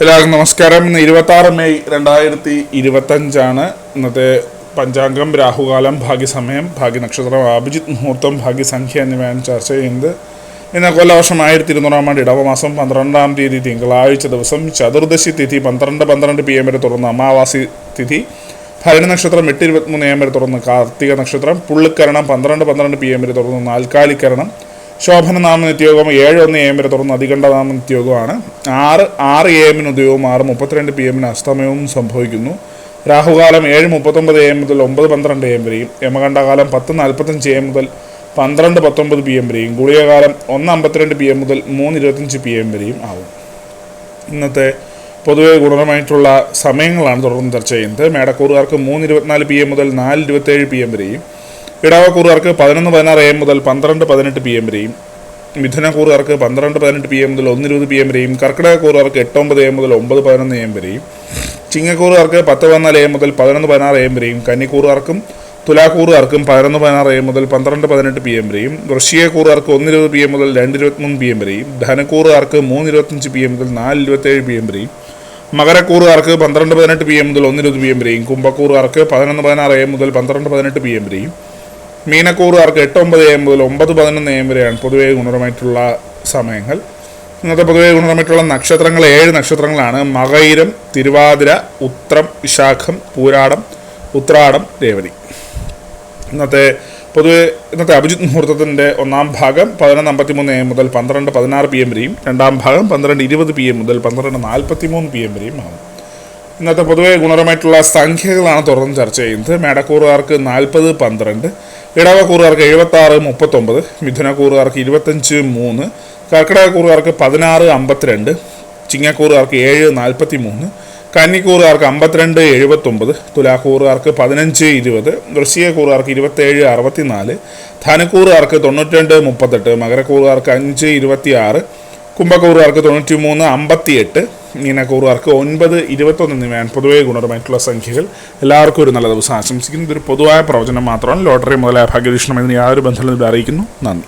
എല്ലാവർക്കും നമസ്കാരം. ഇന്ന് 26 മെയ് 2025 ഇന്നത്തെ പഞ്ചാംഗം, രാഹുകാലം, ഭാഗ്യസമയം, ഭാഗ്യനക്ഷത്രം, അഭിജിത്ത് മുഹൂർത്തം, ഭാഗ്യസംഖ്യ എന്നിവയാണ് ചർച്ച ചെയ്യുന്നത്. ഇന്ന് കൊല്ലവർഷം 1200 ആണ്ട് ഇടവമാസം 12-ാം തീയതി തിങ്കളാഴ്ച ദിവസം ചതുർദശി തിഥി 12 PM വരെ തുടർന്ന് അമാവാസി തിഥി, ഭരണി നക്ഷത്രം 8:23 AM വരെ തുടർന്ന് കാർത്തിക നക്ഷത്രം, പുള്ളിക്കരണം 12 PM വരെ തുടർന്ന് നാൽക്കാലിക്കരണം, ശോഭന നാമ നിത്യയോഗം 7:1 AM വരെ തുടർന്ന് അധികണ്ഠനാമ നിത്യയോഗമാണ്. 6 AM ഉദയവും 6:32 PM അസ്തമയവും സംഭവിക്കുന്നു. രാഹുകാലം 7:39 AM മുതൽ 9:12 AM വരെയും, യമകണ്ഠകാലം 10:45 AM മുതൽ 12:19 PM വരെയും, ഗുളികകാലം 1:52 PM മുതൽ 3:25 PM വരെയും ആവും. ഇന്നത്തെ പൊതുവെ ഗുണപരമായിട്ടുള്ള സമയങ്ങളാണ് തുടർന്ന് ചർച്ച ചെയ്യുന്നത്. മേടക്കൂറുകാർക്ക് 3:24 PM മുതൽ 4:27 PM വരെയും, ഇടവക്കൂറുകാർക്ക് 11:16 AM മുതൽ 12:18 PM വരെയും, മിഥുനക്കൂറുകാർക്ക് 12:18 PM മുതൽ 1:20 PM വരെയും, കർക്കിടകക്കൂറുകാർക്ക് 8:09 AM മുതൽ 9:11 AM വരെയും, ചിങ്ങക്കൂറുകാർക്ക് 10:14 AM മുതൽ 11:16 AM വരെയും, കന്നിക്കൂറുകാർക്കും തുലാക്കൂറുകാർക്കും 11:16 AM മുതൽ 12:18 PM വരെയും, വൃശ്ചികക്കൂറുകാർക്ക് 1:20 PM മുതൽ 2:23 PM വരെയും, ധനക്കൂറുകാർക്ക് 3:25 PM മുതൽ 4:27 PM വരെയും, മകരക്കൂറുകാർക്ക് 12:18 PM മുതൽ 1:20 PM വരെയും, കുംഭക്കൂറുകാർക്ക് 11:16 AM മുതൽ 12:18 PM വരെയും, മീനക്കൂറുകാർക്ക് 8:09 AM മുതൽ 9:11 AM വരെയാണ് പൊതുവെ ഗുണപരമായിട്ടുള്ള സമയങ്ങൾ. ഇന്നത്തെ പൊതുവെ ഗുണപരമായിട്ടുള്ള നക്ഷത്രങ്ങൾ 7 നക്ഷത്രങ്ങളാണ്: മകയിരം, തിരുവാതിര, ഉത്രം, വിശാഖം, പൂരാടം, ഉത്രാടം, രേവതി. ഇന്നത്തെ അഭിജിത്ത് മുഹൂർത്തത്തിൻ്റെ ഒന്നാം ഭാഗം 11:53 AM മുതൽ 12:16 PM വരെയും, രണ്ടാം ഭാഗം 12:20 PM മുതൽ 12:43 PM വരെയും ആകും. ഇന്നത്തെ പൊതുവെ ഗുണപരമായിട്ടുള്ള സംഖ്യകളാണ് തുടർന്ന് ചർച്ച ചെയ്യുന്നത്. മേടക്കൂറുകാർക്ക് 40-12, ഇടവക്കൂറുകാർക്ക് 76-39, മിഥുനക്കൂറുകാർക്ക് 25-3, കർക്കിടകക്കൂറുകാർക്ക് 16-52, ചിങ്ങക്കൂറുകാർക്ക് 7-43, കന്നിക്കൂറുകാർക്ക് 52-79, തുലാക്കൂറുകാർക്ക് 15-20, വൃശ്ചികക്കൂറുകാർക്ക് 27-64, ധനക്കൂറുകാർക്ക് 92-38, മകരക്കൂറുകാർക്ക് 5-26, കുംഭക്കൂറുകാർക്ക് 93-58, മീനക്കൂറുകാർക്ക് 9-21 എന്നിവയാണ് പൊതുവെ ഗുണപരമായിട്ടുള്ള സംഖ്യകൾ. എല്ലാവർക്കും ഒരു നല്ല ദിവസം ആശംസിക്കുന്നു. ഇതൊരു പൊതുവായ പ്രവചനം മാത്രമാണ്. ലോട്ടറി മുതലായ ഭാഗ്യവീക്ഷണം ഇതിന് യാതൊരു ബന്ധവും അറിയിക്കുന്നു. നന്ദി.